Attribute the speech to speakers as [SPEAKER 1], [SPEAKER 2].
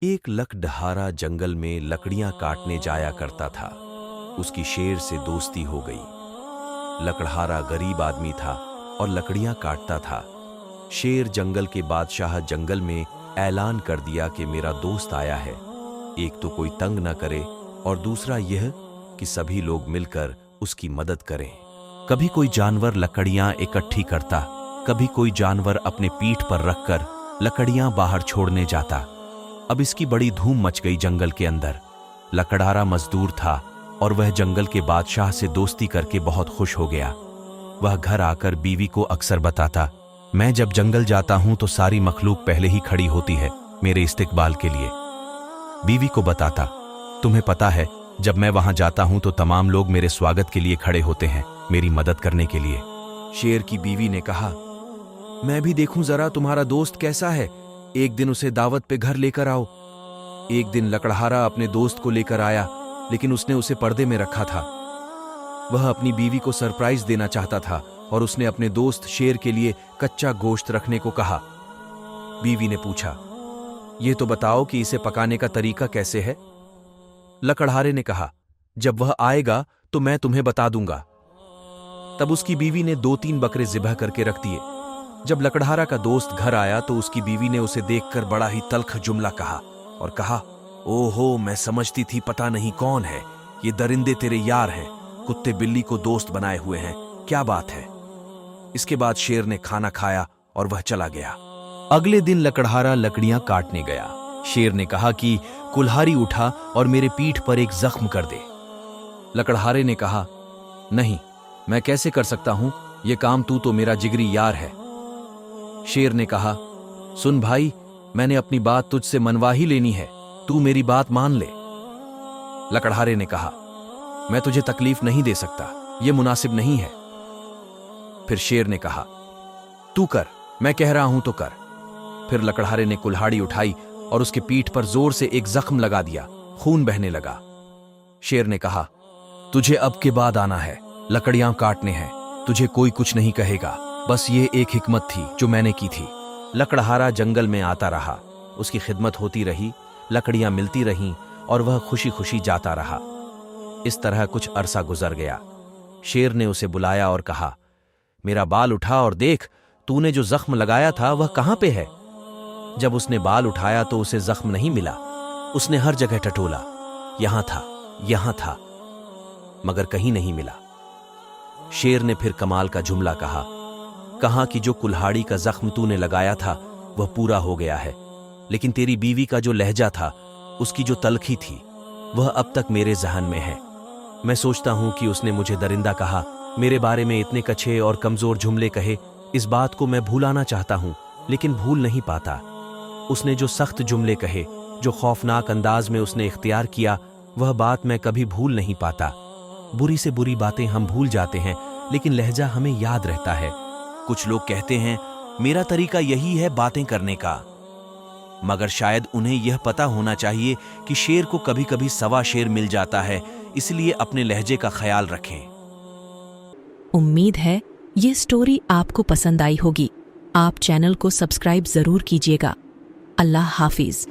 [SPEAKER 1] एक लकड़हारा जंगल में लकड़ियां काटने जाया करता था। उसकी शेर से दोस्ती हो गई। लकड़हारा गरीब आदमी था और लकड़ियां काटता था। शेर जंगल के बादशाह जंगल में ऐलान कर दिया कि मेरा दोस्त आया है। एक तो कोई तंग न करे और दूसरा यह कि सभी लोग मिलकर उसकी मदद करें। कभी कोई जानवर लकड़ियां इकट्ठी करता, कभी कोई जानवर अपने पीठ पर रखकर लकड़ियां बाहर छोड़ने जाता। अब इसकी बड़ी धूम मच गई जंगल के अंदर। लकड़हारा मजदूर था और वह जंगल के बादशाह से दोस्ती करके बहुत खुश हो गया। वह घर आकर बीवी को अक्सर बताता, मैं जब जंगल जाता हूं तो सारी मखलूक पहले ही खड़ी होती है मेरे इस्तिकबाल के लिए। बीवी को बताता, तुम्हें पता है जब मैं वहां जाता हूं तो तमाम लोग मेरे स्वागत के लिए खड़े होते हैं, मेरी मदद करने के लिए। शेर की बीवी ने कहा, मैं भी देखूं जरा तुम्हारा दोस्त कैसा है, एक दिन उसे दावत पे घर लेकर आओ। एक दिन लकड़हारा अपने दोस्त को लेकर आया, लेकिन उसने उसे पर्दे में रखा था। वह अपनी बीवी को सरप्राइज देना चाहता था और उसने अपने दोस्त शेर के लिए कच्चा गोश्त रखने को कहा। बीवी ने पूछा, यह तो बताओ कि इसे पकाने का तरीका कैसे है। लकड़हारे ने कहा, जब वह आएगा तो मैं तुम्हें बता दूंगा। तब उसकी बीवी ने 2-3 बकरे ज़िबह करके रख दिए। जब लकड़हारा का दोस्त घर आया तो उसकी बीवी ने उसे देखकर बड़ा ही तल्ख जुमला कहा और कहा, ओहो, मैं समझती थी पता नहीं कौन है, ये दरिंदे तेरे यार हैं, कुत्ते बिल्ली को दोस्त बनाए हुए हैं, क्या बात है। इसके बाद शेर ने खाना खाया और वह चला गया। अगले दिन लकड़हारा लकड़ियां काटने गया। शेर ने कहा कि कुल्हाड़ी उठा और मेरे पीठ पर एक जख्म कर दे। लकड़हारे ने कहा, नहीं, मैं कैसे कर सकता हूं, यह काम तू तो मेरा जिगरी यार है। शेर ने कहा, सुन भाई, मैंने अपनी बात तुझसे मनवा ही लेनी है, तू मेरी बात मान ले। लकड़हारे ने कहा, मैं तुझे तकलीफ नहीं दे सकता, यह मुनासिब नहीं है। फिर शेर ने कहा, तू कर, मैं कह रहा हूं तो कर। फिर लकड़हारे ने कुल्हाड़ी उठाई और उसके पीठ पर जोर से एक जख्म लगा दिया, खून बहने लगा। शेर ने कहा, तुझे अब के बाद आना है, लकड़ियां काटने हैं, तुझे कोई कुछ नहीं कहेगा, बस ये एक हिकमत थी जो मैंने की थी। लकड़हारा जंगल में आता रहा, उसकी खिदमत होती रही, लकड़ियां मिलती रहीं और वह खुशी खुशी जाता रहा। इस तरह कुछ अरसा गुजर गया। शेर ने उसे बुलाया और कहा, मेरा बाल उठा और देख, तूने जो जख्म लगाया था वह कहां पे है। जब उसने बाल उठाया तो उसे जख्म नहीं मिला। उसने हर जगह टटोला, यहां था, मगर कहीं नहीं मिला। शेर ने फिर कमाल का जुमला कहा कि जो कुल्हाड़ी का जख्म तूने लगाया था वह पूरा हो गया है, लेकिन तेरी बीवी का जो लहजा था, उसकी जो तलखी थी, वह अब तक मेरे जहन में है। मैं सोचता हूं कि उसने मुझे दरिंदा कहा, मेरे बारे में इतने कच्छे और कमजोर जुमले कहे, इस बात को मैं भूलाना चाहता हूं लेकिन भूल नहीं पाता। उसने जो सख्त जुमले कहे, जो खौफनाक अंदाज में उसने इख्तियार किया, वह बात मैं कभी भूल नहीं पाता। बुरी से बुरी बातें हम भूल जाते हैं, लेकिन लहजा हमें याद रहता है। कुछ लोग कहते हैं मेरा तरीका यही है बातें करने का, मगर शायद उन्हें यह पता होना चाहिए कि शेर को कभी कभी सवा शेर मिल जाता है, इसलिए अपने लहजे का ख्याल रखें।
[SPEAKER 2] उम्मीद है ये स्टोरी आपको पसंद आई होगी। आप चैनल को सब्सक्राइब जरूर कीजिएगा। अल्लाह हाफिज।